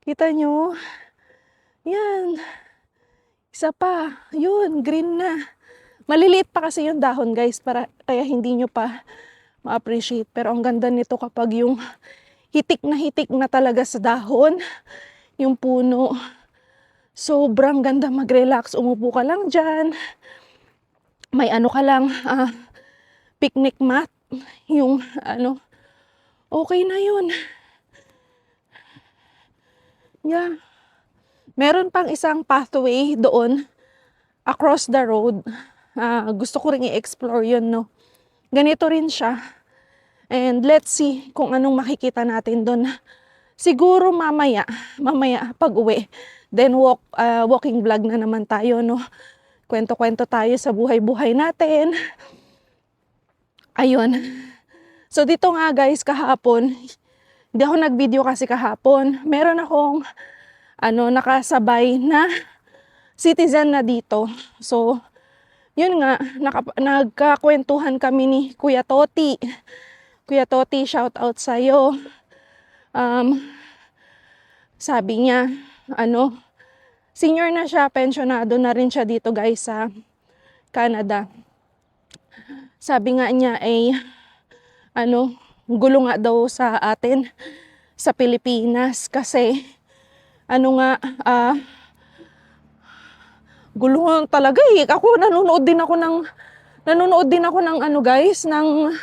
Kita nyo? Yan. Isa pa. Yun, green na. Maliliit pa kasi yung dahon, guys, kaya hindi nyo pa ma-appreciate. Pero ang ganda nito kapag yung hitik na talaga sa dahon, yung puno. Sobrang ganda mag-relax. Umupo ka lang dyan. May ka lang, picnic mat. Yung, okay na yun. Yeah. Meron pang isang pathway doon across the road. Gusto ko rin i-explore yun, no. Ganito rin siya. And let's see kung anong makikita natin doon. Siguro mamaya pag-uwi. Then walking vlog na naman tayo, no. Kwento-kwento tayo sa buhay-buhay natin. Ayun. So dito nga, guys, kahapon, hindi ako nag-video kasi kahapon. Meron akong nakasabay na citizen na dito. So, yun nga, nagkakwentuhan kami ni Kuya Toti. Kuya Toti, shout out sa'yo. Sabi niya, Senior na siya, pensionado na rin siya dito guys sa Canada. Sabi nga niya ay gulo nga daw sa atin sa Pilipinas kasi gulo nga talaga eh. Ako nanonood din ako ng guys, ng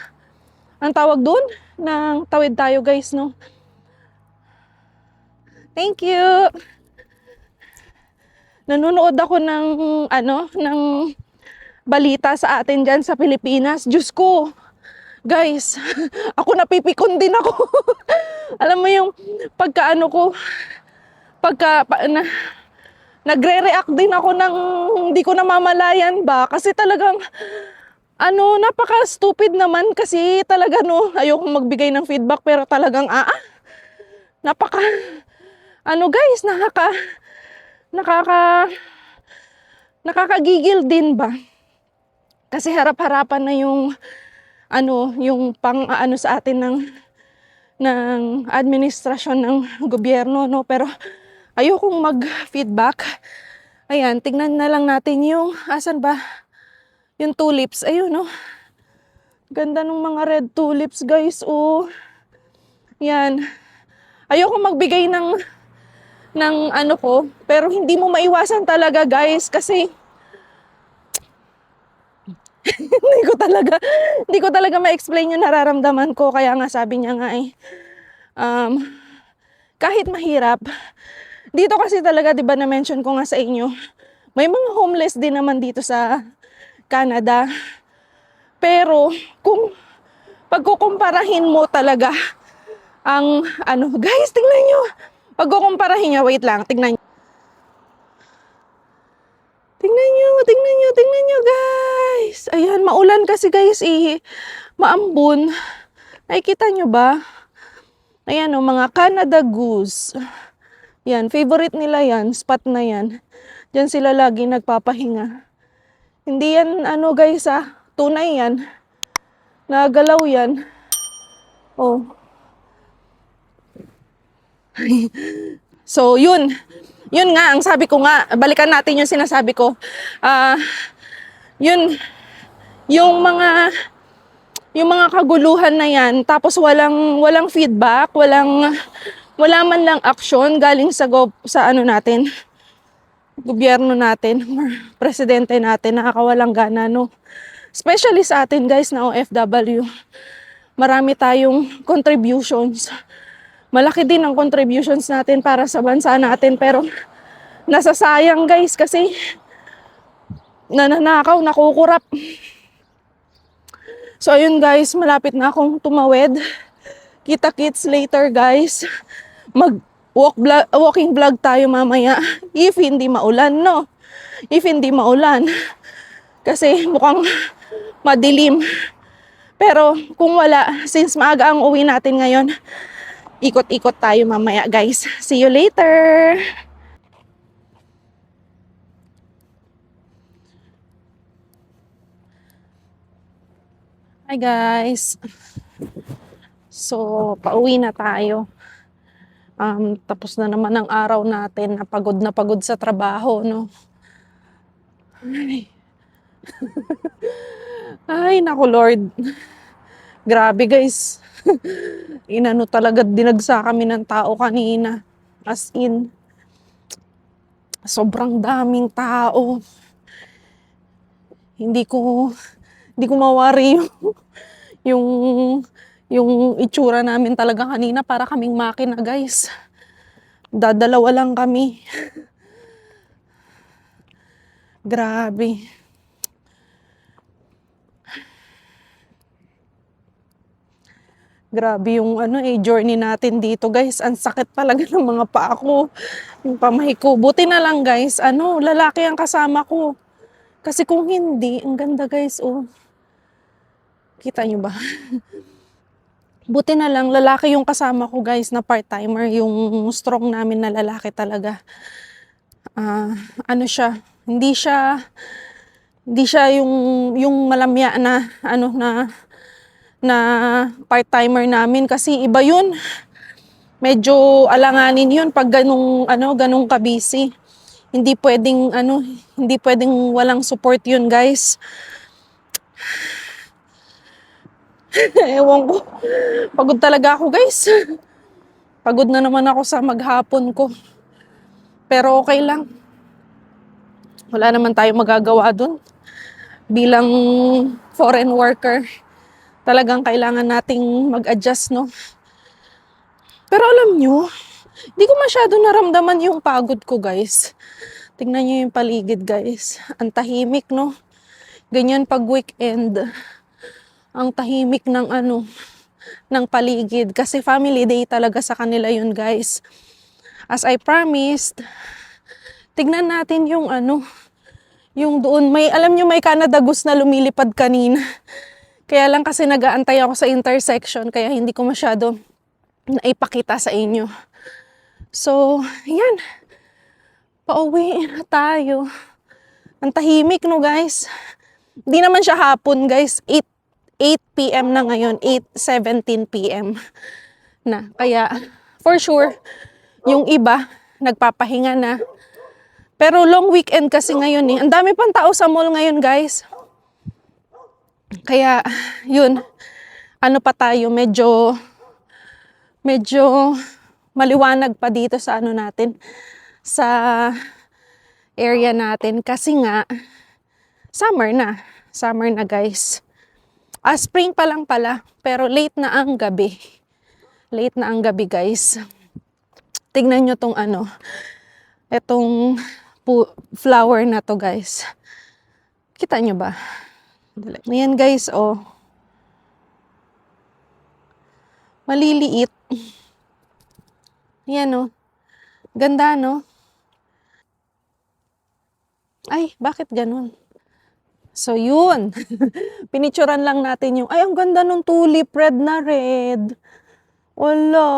ang tawag doon, ng Tawid Tayo guys, no. Thank you. Nanonood ako ng balita sa atin dyan sa Pilipinas. Diyos ko, guys, ako napipikon din ako. Alam mo yung nagre-react din ako ng hindi ko namamalayan ba? Kasi talagang, napaka-stupid naman kasi talaga, no. Ayokong magbigay ng feedback pero talagang, guys, nakakagigil din ba? Kasi harap-harapan na yung sa atin ng administrasyon ng gobyerno, no? Pero ayokong mag-feedback. Ayan, tignan na lang natin yung, asan ba? Yung tulips, ayun, no? Ganda ng mga red tulips, guys, oh. Yan. Ayokong magbigay ng pero hindi mo maiwasan talaga, guys, kasi hindi ko talaga ma-explain yung nararamdaman ko. Kaya nga sabi niya nga kahit mahirap, dito kasi talaga, di ba na-mention ko nga sa inyo, may mga homeless din naman dito sa Canada. Pero kung pagkukumparahin mo talaga ang guys, tingnan nyo. Pagkukumparahin niya, wait lang, tingnan nyo. Tingnan nyo, guys. Ayan, maulan kasi, guys, maambon. Nakikita nyo ba? Ayan, mga Canada Goose. Yan, favorite nila yan, spot na yan. Diyan sila lagi nagpapahinga. Hindi yan, guys, tunay yan. Nagalaw yan. Oh. So, yun nga, ang sabi ko nga, balikan natin yung sinasabi ko. Yung mga kaguluhan na yan, tapos walang feedback, wala man lang action galing sa natin, gobyerno natin, presidente natin, nakakawalang gana, no? Especially sa atin, guys, na OFW. Marami tayong contributions. Malaki din ang contributions natin para sa bansa natin, pero nasasayang, guys, kasi nananakaw, nakukurap. So ayun, guys, malapit na akong tumawid. Kita-kits later, guys. Walking vlog tayo mamaya if hindi maulan, no? If hindi maulan, kasi mukhang madilim. Pero kung wala, since maaga ang uwi natin ngayon, ikot-ikot tayo mamaya, guys. See you later! Hi, guys! So, pauwi na tayo. Tapos na naman ang araw natin. Na pagod sa trabaho, no? Ay, naku, Lord. Grabe, guys. Talaga, dinagsa kami ng tao kanina. As in, sobrang daming tao. Hindi ko mawari yung itsura namin talaga kanina, para kaming makina, guys. Dadalawa lang kami. Grabe. Grabe yung journey natin dito, guys. Ang sakit talaga ng mga paa ko. Yung pamahi ko. Buti na lang, guys, lalaki ang kasama ko. Kasi kung hindi, ang ganda, guys, oh. Kita nyo ba? Buti na lang, lalaki yung kasama ko, guys, na part-timer. Yung strong namin na lalaki talaga. Siya, hindi siya yung malamya na part-timer namin, kasi iba yun. Medyo alanganin yun pag ganung kabisi. Hindi pwedeng ano, hindi pwedeng walang support yun, guys. Ewan ko. Pagod talaga ako, guys. Pagod na naman ako sa maghapon ko. Pero okay lang. Wala naman tayong magagawa dun. Bilang foreign worker, talagang kailangan nating mag-adjust, no? Pero alam nyo, di ko masyado naramdaman yung pagod ko, guys. Tingnan nyo yung paligid, guys. Ang tahimik, no? Ganyan pag weekend. Ang tahimik ng ano, ng paligid. Kasi family day talaga sa kanila yun, guys. As I promised, tignan natin yung ano, yung doon. May, alam nyo, may Canada Goose na lumilipad kanina. Kaya lang kasi nag-aantay ako sa intersection, kaya hindi ko masyado naipakita sa inyo. So, yan. Pauwi na tayo. Ang tahimik, no, guys? Di naman siya hapon, guys. 8 p.m. na ngayon. 8:17 p.m. na. Kaya, for sure, yung iba, nagpapahinga na. Pero long weekend kasi ngayon eh. Ang dami pang tao sa mall ngayon, guys. Kaya, yun. Ano pa tayo, medyo maliwanag pa dito sa ano natin, sa area natin. Kasi nga, summer na, guys. Spring pa lang pala, pero late na ang gabi. Late na ang gabi, guys. Tignan nyo tong ano, etong flower na to, guys. Kita nyo ba? Ayan, guys, oh. Maliliit. Ayan, oh. Ganda, no? Ay, bakit ganun? So, yun. Pinicturan lang natin yung, ay, ang ganda nung tulip. Red na red. Wala.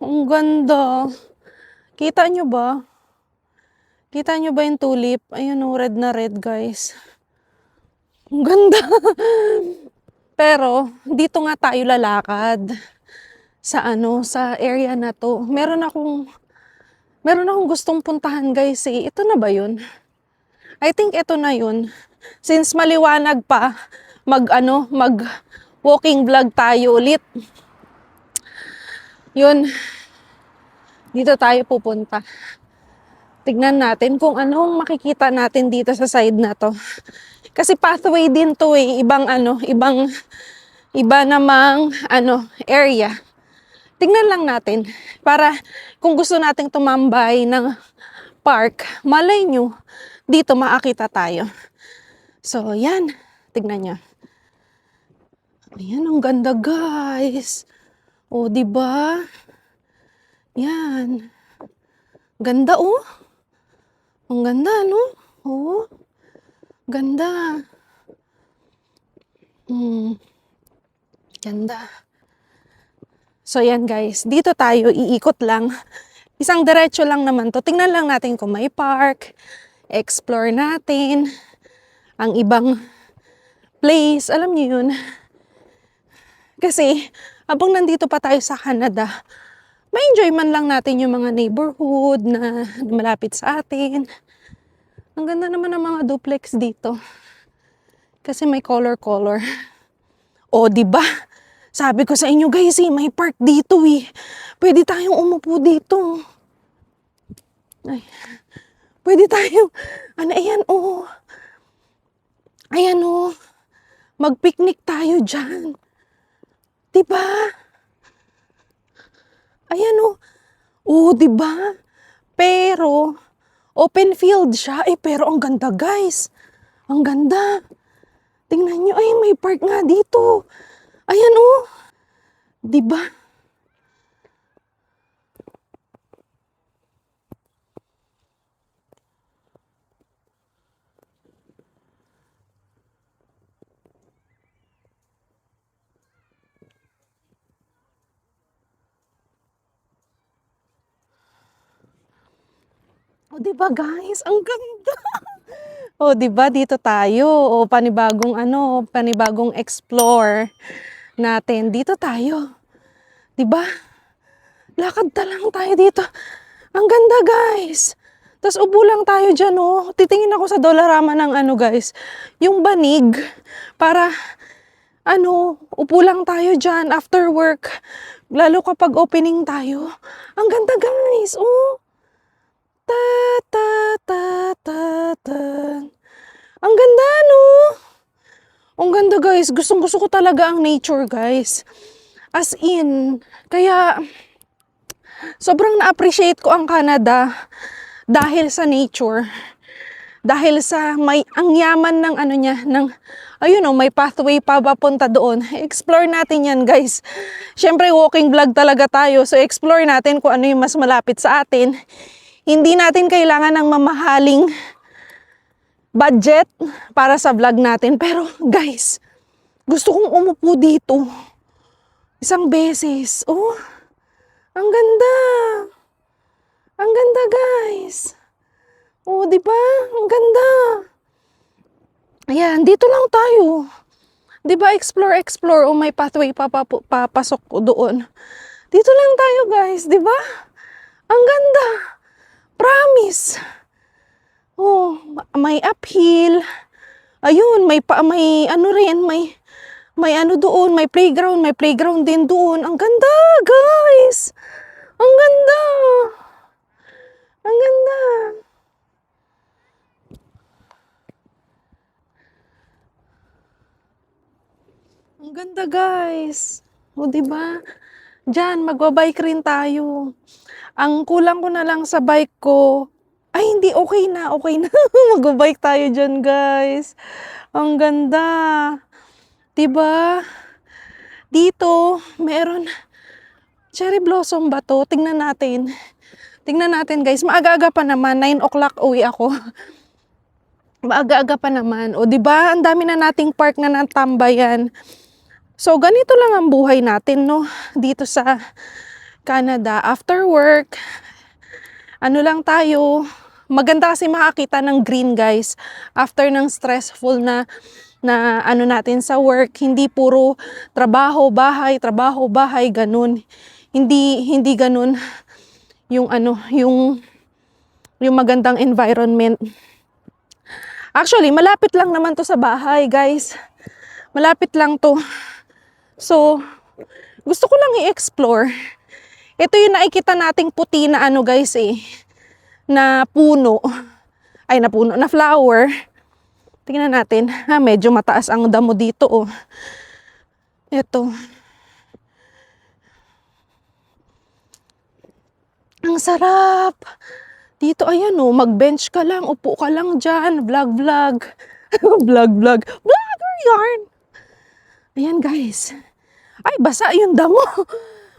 Ang ganda. Kita nyo ba? Kita nyo ba yung tulip? Ayun, oh, red na red, guys. Ang ganda. Pero, dito nga tayo lalakad. Sa ano, sa area na to. Meron akong gustong puntahan, guys, eh. Ito na ba yun? I think ito na yun. Since maliwanag pa, mag walking vlog tayo ulit. Yun. Dito tayo pupunta. Tignan natin kung anong makikita natin dito sa side na to. Kasi pathway din to eh. Iba namang area. Tignan lang natin. Para kung gusto nating tumambay ng park, malay nyo, dito makakita tayo. So, yan. Tignan nyo. Ayan, ang ganda, guys. O, diba? Yan. Ganda, oh. Ang ganda, no? Oh. Ganda. Ganda. So, yan, guys. Dito tayo, iikot lang. Isang diretso lang naman to. Tingnan lang natin kung may park. Explore natin ang ibang place. Alam niyo yun. Kasi, habang nandito pa tayo sa Canada, ma-enjoy man lang natin yung mga neighborhood na malapit sa atin. Ang ganda naman ng mga duplex dito. Kasi may color. O, diba? Sabi ko sa inyo, guys, eh, may park dito eh. Pwede tayong umupo dito. Ay, pwede tayong, ayan, oh. Ayan, oh. Mag-picnic tayo dyan. Diba? Ayan, oh. Oh, diba? Pero, open field siya. Eh, pero ang ganda, guys. Ang ganda. Tingnan nyo, ay, may park nga dito. Ayan, oh. Diba? O, diba, guys? Ang ganda. O, diba? Dito tayo. O, panibagong explore natin. Dito tayo. Diba? Lakad ta lang tayo dito. Ang ganda, guys. Tapos upo lang tayo dyan, oh. Titingin ako sa Dollarama ng ano, guys. Yung banig. Para, upo lang tayo dyan after work. Lalo kapag opening tayo. Ang ganda, guys. Oh. Ta, ta, ta, ta, ta. Ang ganda, no? Ang ganda, guys. Gustong-gusto ko talaga ang nature, guys. As in, kaya sobrang na-appreciate ko ang Canada dahil sa nature. Dahil sa ang yaman ng ano niya, may pathway pa papunta doon. Explore natin yan, guys. Siyempre, walking vlog talaga tayo. So, explore natin kung ano yung mas malapit sa atin. Hindi natin kailangan ng mamahaling budget para sa vlog natin. Pero, guys, gusto kong umupo dito. Isang beses. Oh, ang ganda. Ang ganda, guys. Oh, di ba? Ang ganda. Ayan, dito lang tayo. Di ba? Explore. Oh, may pathway papasok doon. Dito lang tayo, guys. Di ba? Ang ganda. Promise. Oh, may uphill. Ayun, may ano rin, may ano doon, may playground din doon. Ang ganda, guys. Ang ganda. Ang ganda. Ang ganda, guys. O, diba? Diyan, magbabike rin tayo. Ang kulang ko na lang sa bike ko, ay, hindi, okay na. Magbabike tayo dyan, guys. Ang ganda. Diba? Dito, meron. Cherry blossom ba to? Tingnan natin. Guys. Maaga-aga pa naman. 9 o'clock uwi ako. Maaga-aga pa naman. O, diba? Ang dami na nating park na natambayan. So, ganito lang ang buhay natin, no? Dito sa Canada. After work, ano lang tayo. Maganda kasi makakita ng green, guys. After ng stressful na ano natin sa work. Hindi puro trabaho, bahay, ganun. Hindi ganun yung yung magandang environment. Actually, malapit lang naman to sa bahay, guys. Malapit lang to. So, gusto ko lang i-explore. Ito yung nakikita nating puti na guys na puno. Na flower. Tingnan natin. Medyo mataas ang damo dito, oh. Ito. Ang sarap. Dito, ayan, oh, mag-bench ka lang, upo ka lang dyan, vlog. Vlogger yarn. Ayan, guys. Ay, basa yung damo.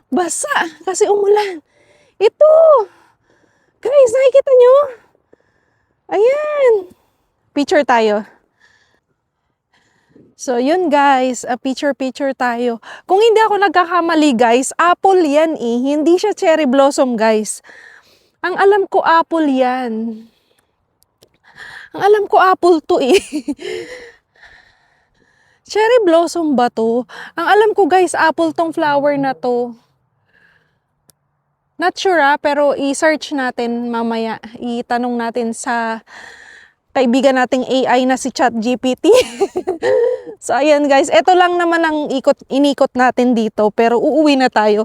Basa, kasi umulan. Ito. Guys, nakikita nyo? Ayan. Picture tayo. So, yun, guys. Picture tayo. Kung hindi ako nagkakamali, guys, apple yan eh. Hindi siya cherry blossom, guys. Ang alam ko, apple yan. Ang alam ko, apple to eh. Cherry blossom ba to? Ang alam ko, guys, apple tong flower na to. Not sure pero i-search natin mamaya. Itanong natin sa kaibigan nating AI na si ChatGPT. So, ayan, guys. Ito lang naman ang inikot natin dito. Pero uuwi na tayo.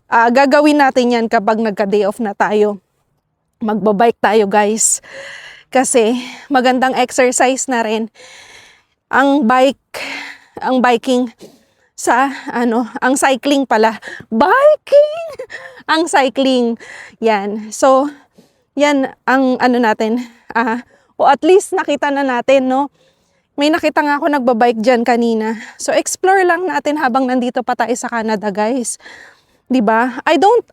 Gagawin natin yan kapag nagka-day off na tayo. Magbabike tayo, guys. Kasi magandang exercise na rin ang biking sa ang cycling pala. Biking! Ang cycling. Yan. So, yan ang natin. O at least nakita na natin, no? May nakita nga ako nagbabike dyan kanina. So, explore lang natin habang nandito pa tayo sa Canada, guys. 'Di ba? I don't,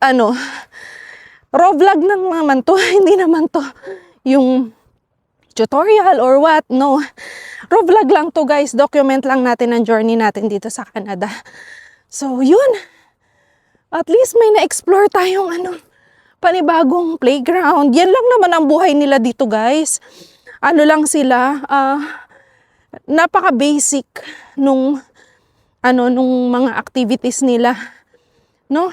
raw vlog naman to. Hindi naman to yung tutorial or what, no. Raw vlog lang to, guys. Document lang natin ang journey natin dito sa Canada. So, yun. At least may na-explore tayong panibagong playground. Yan lang naman ang buhay nila dito, guys. Lang sila, napaka-basic nung mga activities nila. No?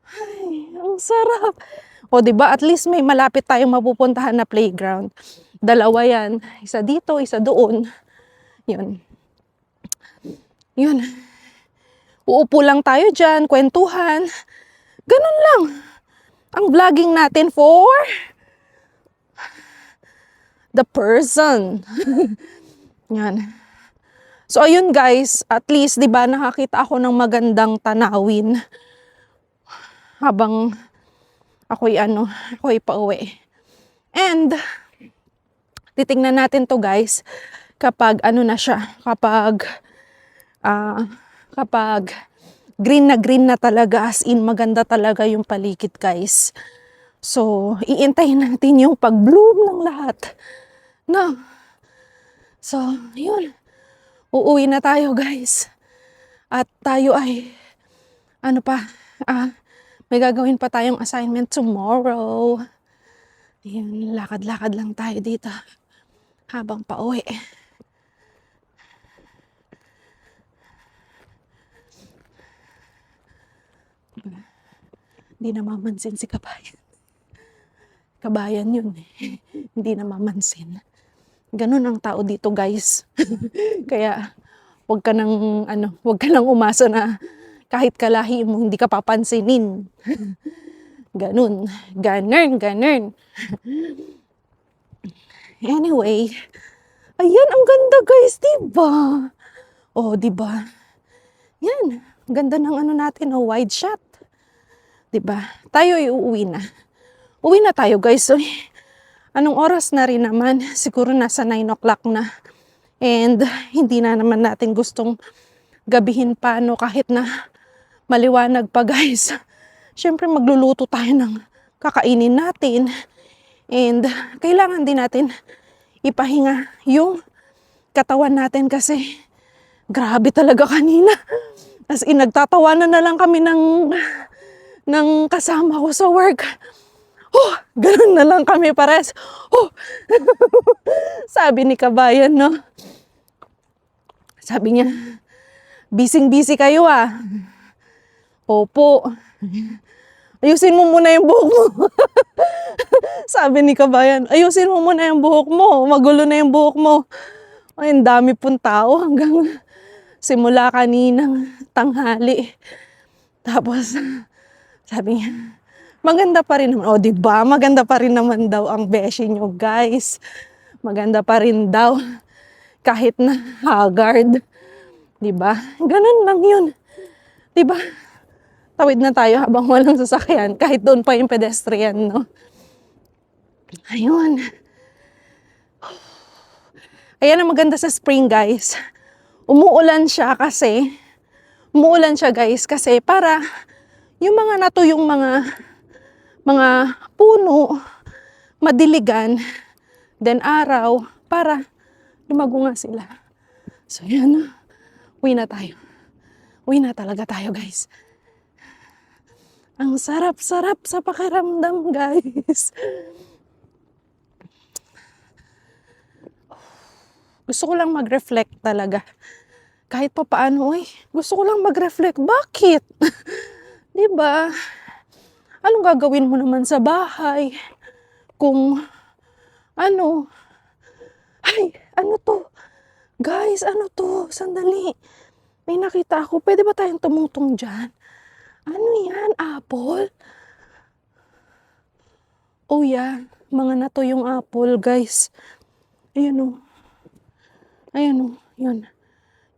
Ay, ang sarap. O 'di ba? At least may malapit tayong mapupuntahan na playground. Dalawa 'yan. Isa dito, isa doon. 'Yun. 'Yun. Uupo lang tayo diyan, kwentuhan. Ganun lang. Ang vlogging natin for the person. Yan. So ayun guys, at least 'di ba nakakita ako ng magandang tanawin habang ako'y pauwi. And titingnan natin to guys kapag na siya, kapag green na talaga, as in maganda talaga yung paligid guys. So iintayin natin yung pag-bloom ng lahat. No. So, yun. Uuwi na tayo guys. At tayo ay may gagawin pa tayong assignment tomorrow. Ayun, lakad-lakad lang tayo dito habang pauwi. Hindi namamansin si kabayan. Kabayan yun eh. Hindi namamansin. Ganun ang tao dito guys. Kaya wag ka nang umasa na kahit kalahi mo hindi ka papansinin. Ganun. Ganun. Anyway, ayan ang ganda guys, diba? Oh, diba? Yan, ganda ng natin, wide shot. Diba? Tayo ay uuwi na. Uwi na tayo guys. Anong oras na rin naman? Siguro nasa 9 o'clock na. And hindi na naman natin gustong gabihin pa, no? Kahit na maliwanag pa guys. Siyempre magluluto tayo ng kakainin natin. And kailangan din natin ipahinga yung katawan natin kasi grabe talaga kanina. As in, nagtatawanan na lang kami ng kasama ko sa work. Oh, ganun na lang kami pares. Oh. Sabi ni kabayan, no? Sabi niya, busy kayo ah. Opo. Ayusin mo muna yung buhok mo. Sabi ni kabayan, ayusin mo muna yung buhok mo. Magulo na yung buhok mo. Ay, ang dami pong tao hanggang simula kaninang tanghali. Tapos, sabi niya, maganda pa rin naman. O, diba? Maganda pa rin naman daw ang beshi nyo, guys. Maganda pa rin daw. Kahit na haggard. Diba? Ganun lang yun. Diba? Tawid na tayo habang walang sasakyan. Kahit doon pa yung pedestrian, no? Ayun. Ayan ang maganda sa spring, guys. Umuulan siya, guys, kasi para yung mga natuyong mga puno, madiligan, then araw, para lumago nga sila. So, yan. Uwi na tayo. Uwi na talaga tayo, guys. Ang sarap-sarap sa pakiramdam, guys. Gusto ko lang mag-reflect talaga. Kahit pa paano, gusto ko lang mag-reflect. Bakit? Diba? Anong gagawin mo naman sa bahay? Kung, ano to? Guys, ano to? Sandali. May nakita ako. Pwede ba tayong tumutong dyan? Ano yan? Apple? Oh yeah. Mga natuyong apple, guys. Ayun o. Yun.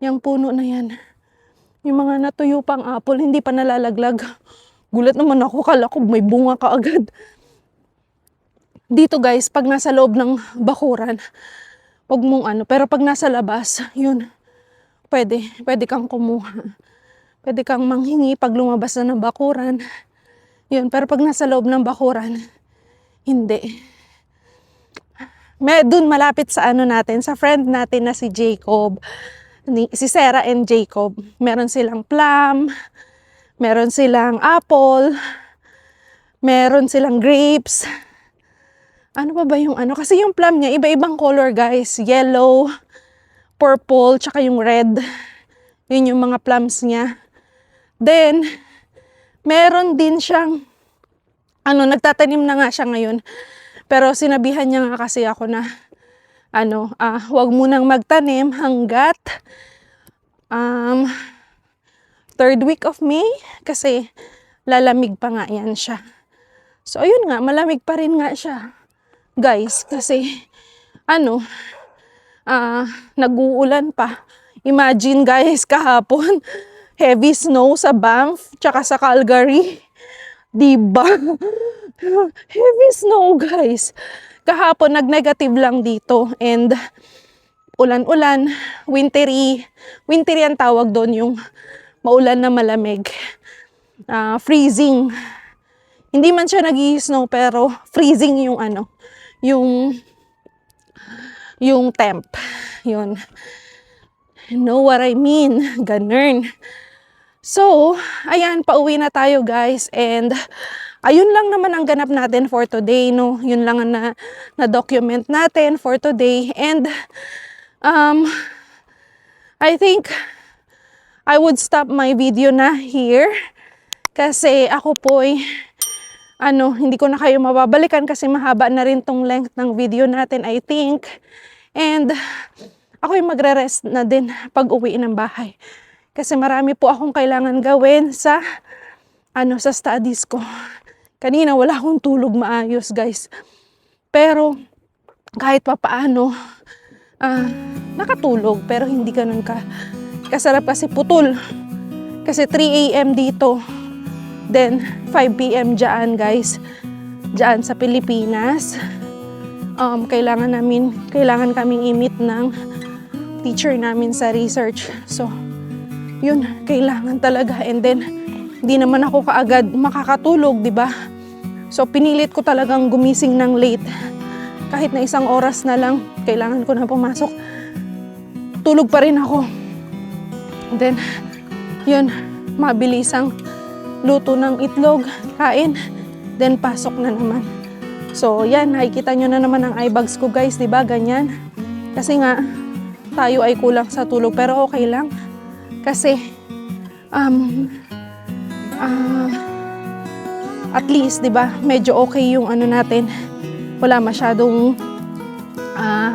Yung puno na yan. Yung mga natuyo pang apple, hindi pa nalalaglag. Gulat naman ako, kala ko may bunga ka agad. Dito guys, pag nasa loob ng bakuran, wag mong pero pag nasa labas, yun, pwede kang kumuha. Pwede kang manghingi pag lumabas na ng bakuran. Yun, pero pag nasa loob ng bakuran, hindi. Dun malapit sa natin, sa friend natin na si Jacob, si Sarah and Jacob. Meron silang plum, meron silang apple, meron silang grapes. Ano pa ba yung Kasi yung plum niya, iba-ibang color guys. Yellow, purple, tsaka yung red. Yun yung mga plums niya. Then, meron din siyang, nagtatanim na nga siya ngayon. Pero sinabihan niya nga kasi ako na, wag munang magtanim hanggat, 3rd week of May, kasi lalamig pa nga yan siya. So, ayun nga, malamig pa rin nga siya, guys, kasi, nag-uulan pa. Imagine, guys, kahapon, heavy snow sa Banff, tsaka sa Calgary. Diba? Heavy snow, guys. Kahapon, nag-negative lang dito, and ulan-ulan, wintry ang tawag doon, yung maulan na malamig. Freezing. Hindi man siya nag-i-snow, pero freezing yung yung temp. Yun. You know what I mean? Ganun. So, ayan, pauwi na tayo, guys. And, ayun lang naman ang ganap natin for today, no? Yun lang ang na-document natin for today. And, I think, I would stop my video na here. Kasi ako po hindi ko na kayo mababalikan kasi mahaba na rin tong length ng video natin, I think. And ako magre-rest na din pag uwi ng bahay. Kasi marami po akong kailangan gawin sa studies ko. Kanina wala akong tulog maayos, guys. Pero kahit papaano, nakatulog pero hindi ganun kasarap kasi putol. Kasi 3 a.m. dito. Then 5 p.m. dyan, guys. Dyan sa Pilipinas. Kailangan kaming i-meet ng teacher namin sa research. So, yun, kailangan talaga. And then, hindi naman ako kaagad makakatulog, di ba? So, pinilit ko talagang gumising ng late. Kahit na 1 oras na lang, kailangan ko na pumasok. Tulog pa rin ako. Then, yun, mabilisang luto ng itlog, kain, then pasok na naman. So, yan, nakikita nyo na naman ang eye bags ko, guys, di ba? Ganyan. Kasi nga, tayo ay kulang sa tulog, pero okay lang. Kasi, at least, di ba, medyo okay yung natin. Wala masyadong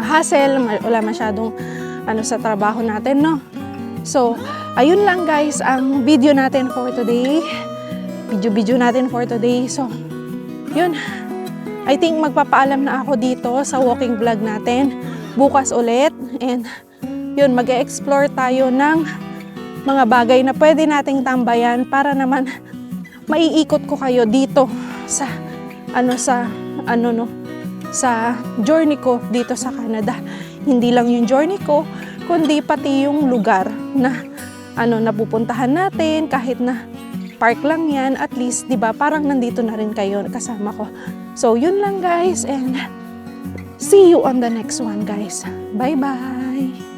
hassle, wala masyadong sa trabaho natin, no? So, ayun lang, guys, ang video natin for today. Video natin for today. So, yun. I think magpapaalam na ako dito sa walking vlog natin. Bukas ulit. And, yun, mag-explore tayo ng mga bagay na pwede nating tambayan para naman maiikot ko kayo dito sa sa journey ko dito sa Canada. Hindi lang yung journey ko, kundi pati yung lugar na napupuntahan natin, kahit na park lang yan, at least, di ba, parang nandito na rin kayo kasama ko. So, yun lang, guys, and see you on the next one, guys. Bye-bye!